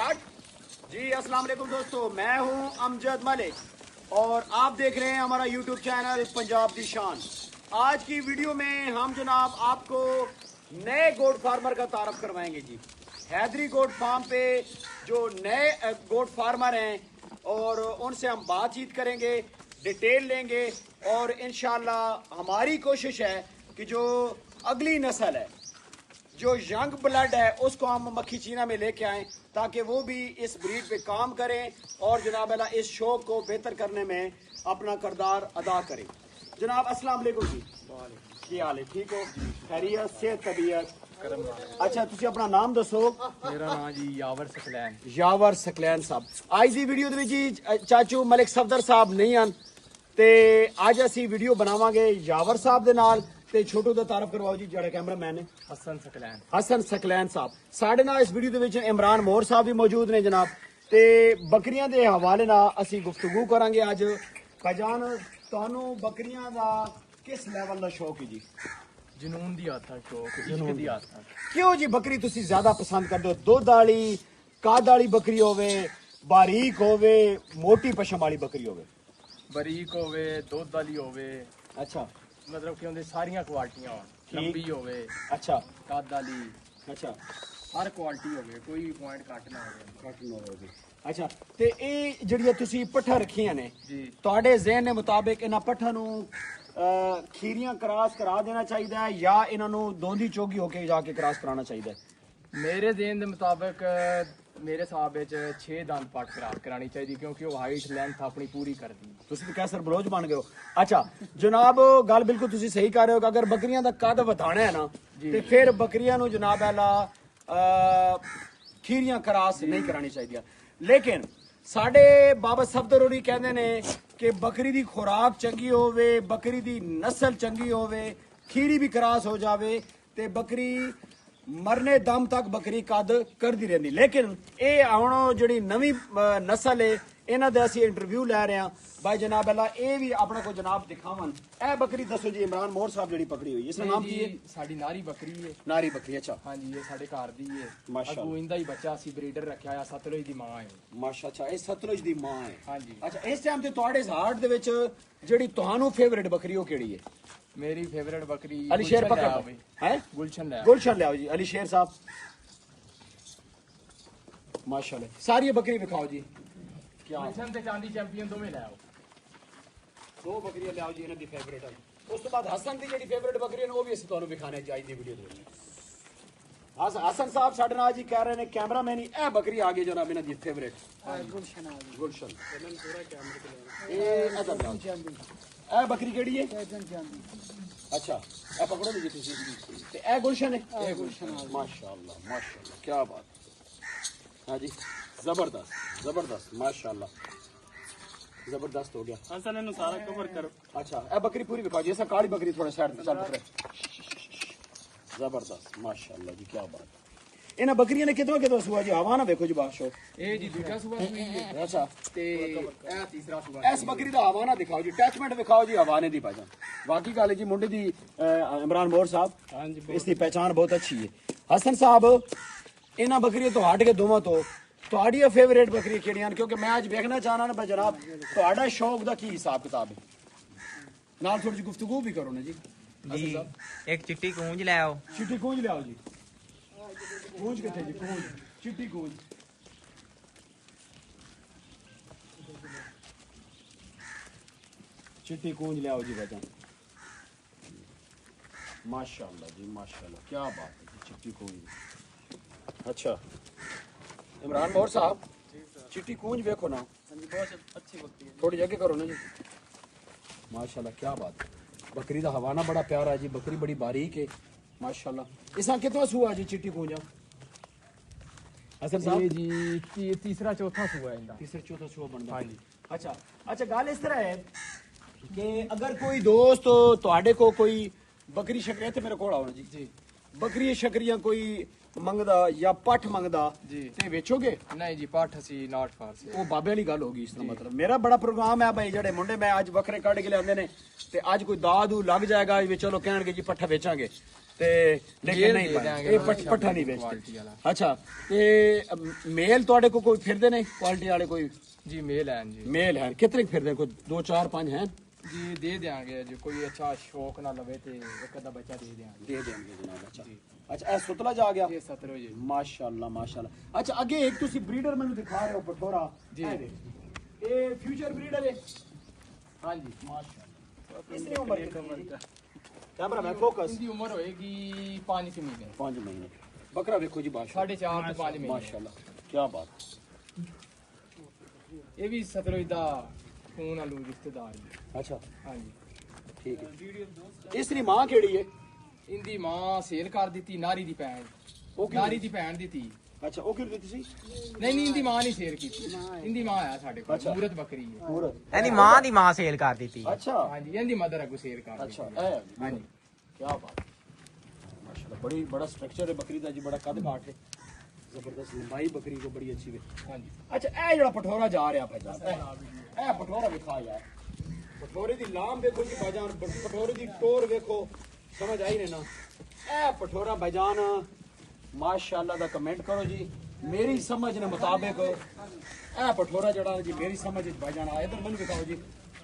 जी अस्सलाम वालेकुम दोस्तों, मैं हूं अमजद मलिक और आप देख रहे हैं हमारा यूट्यूब चैनल पंजाब दी शान। आज की वीडियो में हम जनाब आपको नए गोट फार्मर का तारफ करवाएंगे जी। हैदरी गोट फार्म पे जो नए गोट फार्मर हैं और उनसे हम बातचीत करेंगे, डिटेल लेंगे और इंशाल्लाह हमारी कोशिश है कि जो अगली नस्ल है, जो यंग ब्लड है, उसको हम मक्खी चीना में लेके आएं ताकि वो भी इस ब्रीड पे काम करें और जनाब अल्लाह इस शौक को बेहतर करने में अपना किरदार अदा करें। जनाब अस्सलाम वालेकुम जी, की हाल है? ठीक हो? खैरियत, सेहत, तबीयत? अच्छा, तुसी अपना नाम दसो। मेरा नाम जी यावर सकलैन। यावर सकलैन साहब। आज दी वीडियो दे विच चाचू मलिक सफदर साहब नहीं ਹਨ ਤੇ ਅੱਜ ਅਸੀਂ ਵੀਡੀਓ ਬਣਾਵਾਂਗੇ यावर साहब ਦੇ ਨਾਲ ਤੇ ਛੋਟੂ ਦਾ ਤਾਰਫ ਕਰਵਾਓ ਜੀ, ਜਿਹੜਾ ਕੈਮਰਾਮੈਨ ਹੈ हसन सकलैन। हसन सकलैन साहब। ਸਾਡੇ ਨਾਲ ਇਸ ਵੀਡੀਓ ਦੇ ਵਿੱਚ ਇਮਰਾਨ ਮੋਹਰ ਸਾਹਿਬ ਵੀ ਮੌਜੂਦ ਨੇ ਜਨਾਬ ਤੇ ਬੱਕਰੀਆਂ ਦੇ ਹਵਾਲੇ ਨਾਲ ਅਸੀਂ ਗੁਫ਼ਤਗੂ ਕਰਾਂਗੇ ਅੱਜ। ਭਾਈਜਾਨ, ਤੁਹਾਨੂੰ ਬੱਕਰੀਆਂ ਦਾ ਕਿਸ ਲੈਵਲ ਦਾ ਸ਼ੌਕ ਹੈ ਜੀ? ਜਨੂਨ ਦੀ ਆਦਤ ਸ਼ੌਕ, ਇਸ਼ਕ ਦੀ ਆਦਤ। ਕਿਉਂ ਜੀ ਬੱਕਰੀ ਤੁਸੀਂ ਜ਼ਿਆਦਾ ਪਸੰਦ ਕਰਦੇ ਹੋ? ਦੁੱਧ ਵਾਲੀ, ਕਾਦ ਵਾਲੀ ਬੱਕਰੀ ਹੋਵੇ, ਬਾਰੀਕ ਹੋਵੇ, ਮੋਟੀ ਪਸ਼ਮ ਵਾਲੀ ਬੱਕਰੀ ਹੋਵੇ? ਬਰੀਕ ਹੋਵੇ, ਦੁੱਧ ਵਾਲੀ ਹੋਵੇ, ਅੱਛਾ ਮਤਲਬ ਕਿ ਉਹਦੇ ਸਾਰੀਆਂ ਕੁਆਲਟੀਆਂ ਹੋਣ। ਲੰਬੀ ਹੋਵੇ, ਅੱਛਾ ਕੱਦ ਵਾਲੀ, ਅੱਛਾ ਹਰ ਕੁਆਲਟੀ ਹੋਵੇ, ਕੋਈ ਪੁਆਇੰਟ ਘੱਟ ਨਾ ਹੋਵੇ। ਅੱਛਾ, ਤੇ ਇਹ ਜਿਹੜੀਆਂ ਤੁਸੀਂ ਪੱਠਾ ਰੱਖੀਆਂ ਨੇ ਜੀ, ਤੁਹਾਡੇ ਜ਼ਿਹਨ ਦੇ ਮੁਤਾਬਿਕ ਇਹਨਾਂ ਪੱਠਾਂ ਨੂੰ ਖੀਰੀਆਂ ਕਰਾਸ ਕਰਾ ਦੇਣਾ ਚਾਹੀਦਾ ਹੈ ਜਾਂ ਇਹਨਾਂ ਨੂੰ ਦੋਂਦੀ ਚੋਗੀ ਹੋ ਕੇ ਜਾ ਕੇ ਕਰਾਸ ਕਰਾਉਣਾ ਚਾਹੀਦਾ ਹੈ? ਮੇਰੇ ਦੇਨ ਦੇ ਮੁਤਾਬਕ ਮੇਰੇ ਹਿਸਾਬ ਵਿੱਚ 6 ਦੰਦ ਪੱਟ ਕਰਾਣੀ ਚਾਹੀਦੀ, ਕਿਉਂਕਿ ਉਹ ਹਾਈਟ ਲੈਂਥ ਆਪਣੀ ਪੂਰੀ ਕਰਦੀ। ਤੁਸੀਂ ਤਾਂ ਕੈਸਰ ਬਲੋਚ ਬਣ ਗਏ ਹੋ। ਅੱਛਾ ਜਨਾਬ, ਗੱਲ ਬਿਲਕੁਲ ਤੁਸੀਂ ਸਹੀ ਕਰ ਰਹੇ ਹੋ ਕਿ ਅਗਰ ਬੱਕਰੀਆਂ ਦਾ ਕੱਦ ਵਧਾਣਾ ਹੈ ਨਾ ਤੇ ਫਿਰ ਬੱਕਰੀਆਂ ਨੂੰ ਜਨਾਬ ਆਲਾ ਖੀਰੀਆਂ ਕਰਾਸ ਨਹੀਂ ਕਰਾਣੀ ਚਾਹੀਦੀਆਂ। ਲੇਕਿਨ ਸਾਡੇ ਬਾਬਾ ਸਫਦਰ ਹੋਰੀ ਕਹਿੰਦੇ ਨੇ ਕਿ ਬੱਕਰੀ ਦੀ ਖੁਰਾਕ ਚੰਗੀ ਹੋਵੇ, ਬੱਕਰੀ ਦੀ ਨਸਲ ਚੰਗੀ ਹੋਵੇ, ਖੀਰੀ ਵੀ ਕਰਾਸ ਹੋ ਜਾਵੇ ਤੇ ਬੱਕਰੀ ਮਰਨੇ ਦਮ ਤੱਕ ਬੱਕਰੀ ਕੱਦ ਕਰਦੀ ਰਹਿੰਦੀ। ਲੇਕਿਨ ਇਹ ਹੁਣ ਜਿਹੜੀ ਨਵੀਂ ਨਸਲ ਹੈ ਇਹਨਾਂ ਦੇ ਅਸੀਂ ਇੰਟਰਵਿਊ ਲੈ ਰਹੇ ਹਾਂ। ਭਾਈ ਜਨਾਬ ਅੱਲਾ ਇਹ ਵੀ ਆਪਣਾ ਕੋ ਜਨਾਬ ਦਿਖਾਵਨ। ਇਹ ਬੱਕਰੀ ਦੱਸੋ ਜੀ, ਇਮਰਾਨ ਮੋਹਰ ਸਾਹਿਬ ਜਿਹੜੀ ਪਕੜੀ ਹੋਈ, ਇਸ ਦਾ ਨਾਮ ਕੀ ਹੈ? ਸਾਡੀ ਨਾਰੀ ਬੱਕਰੀ ਹੈ। ਨਾਰੀ ਬੱਕਰੀ। ਅੱਛਾ, ਹਾਂਜੀ, ਇਹ ਸਾਡੇ ਘਰ ਦੀ ਹੈ। ਮਾਸ਼ਾਅੱਲਾ। ਅੱਗੋਂ ਇਹਦਾ ਹੀ ਬੱਚਾ ਅਸੀਂ ਬਰੀਡਰ ਰੱਖਿਆ ਆ, ਸਤਲੁਜ ਦੀ ਮਾਂ ਹੈ। ਮਾਸ਼ਾਅੱਲਾ, ਇਹ ਸਤਲੁਜ ਦੀ ਮਾਂ ਹੈ। ਹਾਂਜੀ। ਅੱਛਾ, ਇਸ ਟਾਈਮ ਤੇ ਤੁਹਾਡੇ ਹਾਰਟ ਦੇ ਵਿੱਚ ਜਿਹੜੀ ਤੁਹਾਨੂੰ ਫੇਵਰਿਟ ਬੱਕਰੀ ਉਹ ਕਿਹੜੀ ਹੈ? ਮੇਰੀ ਫੇਵਰਿਟ ਬੱਕਰੀ ਅਲੀ ਸ਼ੇਰ ਪਕੜ ਹੈ। ਗੁਲਸ਼ਨ ਲੈ। ਗੁਲਸ਼ਨ ਲਿਆਓ ਜੀ, ਅਲੀ ਸ਼ੇਰ ਸਾਹਿਬ। ਮਾਸ਼ਾਅੱਲਾ, ਸਾਰੀ ਬੱਕਰੀ ਦਿਖਾਓ ਜੀ। ਗੁਲਸ਼ਨ ਤੇ ਚਾਂਦੀ ਚੈਂਪੀਅਨ ਦੋਵੇਂ ਲੈ ਆਓ। ਦੋ ਬੱਕਰੀਆਂ ਲਿਆਓ ਜੀ ਇਹਨਾਂ ਦੀ ਫੇਵਰਿਟ। ਉਸ ਤੋਂ ਬਾਅਦ ਹਸਨ ਦੀ ਜਿਹੜੀ ਫੇਵਰਿਟ ਬੱਕਰੀ ਨੇ ਉਹ ਵੀ ਅਸੀਂ ਤੁਹਾਨੂੰ ਵਿਖਾਣੇ ਚਾਹੀਦੀ ਦੀ ਵੀਡੀਓ ਦੇ ਵਿੱਚ। ਹਸਨ ਸਾਹਿਬ ਸਾਡੇ ਨਾਲ ਜੀ ਕਹਿ ਰਹੇ ਨੇ, ਕੈਮਰਾਮੈਨ ਹੀ, ਇਹ ਬੱਕਰੀ ਆ ਗਈ ਜਨਾਬ ਇਹਨਾਂ ਦੀ ਫੇਵਰਿਟ ਗੁਲਸ਼ਨ ਆ ਗਈ। ਗੁਲਸ਼ਨ ਇਹ ਅਦਰ ਲਿਆਓ। ਇਹ ਬੱਕਰੀ ਕਿਹੜੀ ਹੈ? ਅੱਛਾ, ਇਹ ਪਕੜੋ ਜੀ ਤੁਸੀਂ। ਤੇ ਇਹ ਗੁਲਸ਼ਨ ਹੈ? ਇਹ ਗੁਲਸ਼ਨ। ਮਾਸ਼ਾਅੱਲਾ ਮਾਸ਼ਾਅੱਲਾ, ਕੀ ਬਾਤ। ਹਾਂ ਜੀ, ਜ਼ਬਰਦਸਤ ਜ਼ਬਰਦस्त, ਮਾਸ਼ਾਅੱਲਾ ਜ਼ਬरदस्त हो गया। हसन ने सारा कवर करो। अच्छा, ए बकरी पूरी दिखाओ जी। ऐसा काली बकरी थोड़ा साइड पे चल पकड़े। जबरदस्त, माशाल्लाह जी, क्या बात। इन बकरियां ने कितना सुआ जी? हवा ना देखो जी बादशाह। ए जी दूसरा सुआ सुई है। अच्छा, ते ए तीसरा सुआ। इस बकरी दा हवा ना दिखाओ जी, अटैचमेंट दिखाओ जी, हवा ने दी भाईजान। बाकी गल जी मुंडे दी इमरान मोहर साहब, हां जी, इसकी पहचान बहुत अच्छी है। हसन साहब, इन्हां बकरियां तो हट के दोवां तो ਤੁਹਾਡੀ ਫੇਵਰੇਟ ਬੱਕਰੀ ਕਿਹੜੀਆਂ ਨੇ? ਕਿਉਂਕਿ ਮੈਂ ਅੱਜ ਵੇਖਣਾ ਚਾਹਨਾ ਨਾ ਜਨਾਬ ਤੁਹਾਡਾ ਸ਼ੌਕ ਦਾ ਕੀ ਹਿਸਾਬ ਕਿਤਾਬ ਹੈ। ਨਾਲ ਥੋੜੀ ਜਿਹੀ ਗੁਫ਼ਤਗੂ ਵੀ ਕਰੋ ਨਾ ਜੀ। ਜੀ ਇੱਕ ਚਿੱਟੀ ਕੂੰਜ ਲੈ ਆਓ। ਚਿੱਟੀ ਕੂੰਜ ਲਿਆਓ ਜੀ। ਕੂੰਜ ਕਿੱਥੇ ਜੀ? ਕੂੰਜ, ਚਿੱਟੀ ਕੂੰਜ। ਚਿੱਟੀ ਕੂੰਜ ਲਿਆਓ ਜੀ ਬਚਾ। ਮਾਸ਼ਾਅੱਲਾ ਜੀ, ਮਾਸ਼ਾਅੱਲਾ, ਕੀ ਬਾਤ ਹੈ ਜੀ, ਚਿੱਟੀ ਕੂੰਜ। ਅੱਛਾ इमरान मोहर साहब, चिट्टी कूंज देखो ना। बहुत अच्छी बकरी है। थोड़ी जगह करो ना जी। माशाल्लाह, क्या बात। बकरी का हवाना बड़ा प्यारा है जी, बकरी बड़ी बारीक है माशाल्लाह। इसा कितना सुआ जी चिट्टी कूंजा? हसन साहब जी तीसरा चौथा सुआ है इनका। तीसरा चौथा सुआ बनता। हाँ जी। अच्छा अच्छा, गल इस तरह है कि अगर कोई दोस्त ਤੁਹਾਡੇ को कोई बकरी शकरी थे मेरे को आओ जी। जी, बकरी शकरियां कोई ਮੰਗਦਾ ਜਾਂ ਪੱਠ ਮੰਗਦਾ ਜੀ ਤੇ ਵੇਚੋਗੇ? ਨਹੀਂ ਜੀ, ਪੱਠ ਅਸੀਂ ਨਾਟ ਫਾਰਸ। ਉਹ ਬਾਬੇ ਵਾਲੀ ਗੱਲ ਹੋ ਗਈ। ਇਸ ਦਾ ਮਤਲਬ ਮੇਰਾ ਬੜਾ ਪ੍ਰੋਗਰਾਮ ਹੈ ਭਾਈ, ਜਿਹੜੇ ਮੁੰਡੇ ਮੈਂ ਅੱਜ ਵੱਖਰੇ ਕੱਢ ਕੇ ਲਿਆਉਂਦੇ ਨੇ ਤੇ ਅੱਜ ਕੋਈ ਦਾਦੂ ਲੱਗ ਜਾਏਗਾ ਵੀ ਚਲੋ ਕਹਿਣਗੇ ਜੀ ਪੱਠਾ ਵੇਚਾਂਗੇ ਤੇ ਲੇਕਿਨ ਮੇਲ ਨਹੀਂ ਦੇ ਪਾਇਆ ਦਿਆਂਗੇ, ਇਹ ਅੱਛਾ ਪੱਠਾ ਨਹੀਂ quality ਵੇਚਦੇ ਵਾਲਾ। ਅੱਛਾ ਤੇ ਮੇਲ ਤੁਹਾਡੇ ਕੋਲ ਕੋਈ ਫਿਰਦੇ ਨੇ ਕੁਆਲਿਟੀ ਵਾਲੇ ਕੋਈ ਜੀ ਮੇਲ ਹੈ ਜੀ ਮੇਲ ਹੈ ਕਿਤਨੇ ਕੁ ਫਿਰਦੇ ਕੋਈ 2 4 5 हैं ਜੀ ਦੇ ਦਿਆਂਗੇ ਜੇ ਕੋਈ ਅੱਛਾ ਸ਼ੌਕ ਨਾ ਲਵੇ ਤੇ ਇੱਕ ਅੱਧਾ ਬੱਚਾ ਦੇ ਦਿਆਂਗੇ ਦੇ ਦੇਣਗੇ ਜਨਾਬ ਅੱਛਾ ਅੱਛਾ ਇਹ ਸੁਤਲਾ ਜਾ ਗਿਆ ਇਹ 17 ਜੀ ਮਾਸ਼ਾਅੱਲਾ ਮਾਸ਼ਾਅੱਲਾ ਅੱਛਾ ਅੱਗੇ ਇੱਕ ਤੁਸੀਂ ਬਰੀਡਰ ਮੈਨੂੰ ਦਿਖਾ ਰਹੇ ਹੋ ਪਠੋਰਾ ਜੀ। ਇਹ ਫਿਊਚਰ ਬਰੀਡਰ ਹੈ ਹਾਂਜੀ ਮਾਸ਼ਾਅੱਲਾ ਕਿੰਨੀ ਉਮਰ ਹੈ ਕੈਮਰਾ ਮੈਂ ਫੋਕਸ ਇਹਦੀ ਉਮਰ ਹੋਏਗੀ 5 ਮਹੀਨੇ 5 ਮਹੀਨੇ ਬੱਕਰਾ ਵੇਖੋ ਜੀ ਮਾਸ਼ਾਅੱਲਾ 4.5 ਤੋਂ 5 ਮਹੀਨੇ ਮਾਸ਼ਾਅੱਲਾ ਕੀ ਬਾਤ ਇਹ ਵੀ 17 ਦਾ ਖੂਨ ਵਾਲੂ ਰਿਸ਼ਤੇਦਾਰ ਹੈ ਅੱਛਾ ਹਾਂਜੀ ਠੀਕ ਹੈ ਇਸ ਦੀ ਮਾਂ ਕਿਹੜੀ ਹੈ ਇਹਦੀ ਮਾਂ ਸੇਲ ਕਰ ਦਿੱਤੀ ਨਾਰੀ ਦੀ ਭੈਣ ਉਹ ਕੀ ਨਾਰੀ ਦੀ ਭੈਣ ਦਿੱਤੀ ਅੱਛਾ ਉਹ ਕਿਹੜੀ ਦਿੱਤੀ ਸੀ ਨਹੀਂ ਇਹਦੀ ਮਾਂ ਨਹੀਂ ਸੇਲ ਕੀਤੀ ਇਹਦੀ ਮਾਂ ਆ ਸਾਡੇ ਕੋਲ ਅੱਛਾ। ਮੂਰਤ ਬੱਕਰੀ ਹੈ ਪੂਰਾ ਇਹਦੀ ਮਾਂ ਦੀ ਮਾਂ ਸੇਲ ਕਰ ਦਿੱਤੀ ਅੱਛਾ ਹਾਂਜੀ ਇਹਦੀ ਮਦਰ ਅਗੂ ਸੇਲ ਕਰ ਅੱਛਾ ਦਿੱਤੀ ਇਹ ਹਾਂਜੀ ਕੀ ਬਾਤ माशाल्लाह बड़ा स्ट्रक्चर है बकरी का जी बड़ा कद काट है जबरदस्त लंबाई बकरी को बड़ी अच्छी है ਹਾਂਜੀ अच्छा ए जड़ा पठोरा जा रहा भाईजान ए पठोरा विखा यार पठोरे दी लाम देखो जी भाईजान पठोरे दी टोर देखो समझ आई ने ना ए पठोरा भाईजान माशाल्लाह दा कमेंट करो जी मेरी समझ ने मुताबिक ए पठोरा जड़ा जी मेरी समझ विच भाईजान आ इधर मैनू दिखाओ जी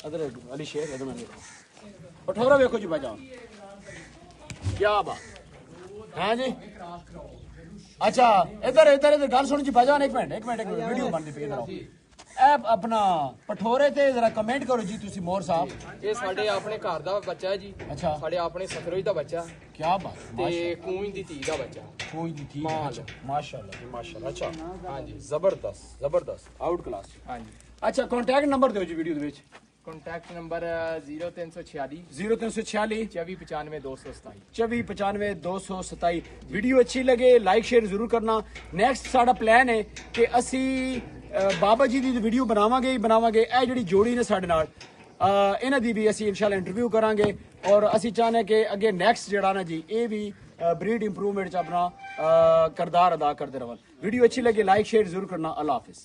इधर अली शेख इधर मैनू दिखाओ पठोरा देखो जी भाईजान क्या बात हाँ जी अच्छा इधर इधर इधर गल सुन जी भाईजान एक मिनट वीडियो बनती पई इधर ऐ अपना पठोरे ते जरा कमेंट करो जी तुसी मोर साहब ਇਹ ਸਾਡੇ ਆਪਣੇ ਘਰ ਦਾ ਬੱਚਾ ਹੈ ਜੀ अच्छा ਸਾਡੇ ਆਪਣੇ ਸਤਰੋਜ ਦਾ ਬੱਚਾ क्या बात ਤੇ ਕੂੰਜ ਦੀ ਧੀ ਦਾ ਬੱਚਾ कोई नहीं ठीक है माल। अच्छा, माशाल्लाह जी माशाल्लाह अच्छा ਹਾਂਜੀ जबरदस्त आउट क्लास ਹਾਂਜੀ अच्छा कांटेक्ट नंबर दियो जी वीडियो दे विच ਕੰਟੈਕਟ ਨੰਬਰ 0346 0346 2495 227 2495 ਵੀਡੀਓ ਅੱਛੀ ਲੱਗੇ ਲਾਈਕ ਸ਼ੇਅਰ ਜ਼ਰੂਰ ਕਰਨਾ ਨੈਕਸਟ ਸਾਡਾ ਪਲਾਨ ਹੈ ਕਿ ਅਸੀਂ ਬਾਬਾ ਜੀ ਦੀ ਵੀਡੀਓ ਬਣਾਵਾਂਗੇ ਹੀ ਬਣਾਵਾਂਗੇ ਇਹ ਜਿਹੜੀ ਜੋੜੀ ਨੇ ਸਾਡੇ ਨਾਲ ਇਹਨਾਂ ਦੀ ਵੀ ਅਸੀਂ ਇਨਸ਼ਾਅੱਲਾ ਇੰਟਰਵਿਊ ਕਰਾਂਗੇ ਔਰ ਅਸੀਂ ਚਾਹਨੇ ਕਿ ਅੱਗੇ ਨੈਕਸਟ ਜਿਹੜਾ ਨਾ ਜੀ ਇਹ ਵੀ ਬਰੀਡ ਇੰਪਰੂਵਮੈਂਟ ਚ ਆਪਣਾ ਕਿਰਦਾਰ ਅਦਾ ਕਰਦੇ ਰਹਨ ਵੀਡੀਓ ਅੱਛੀ ਲੱਗੇ ਲਾਈਕ ਸ਼ੇਅਰ ਜ਼ਰੂਰ ਕਰਨਾ ਅੱਲਾਹ ਹਾਫਿਜ਼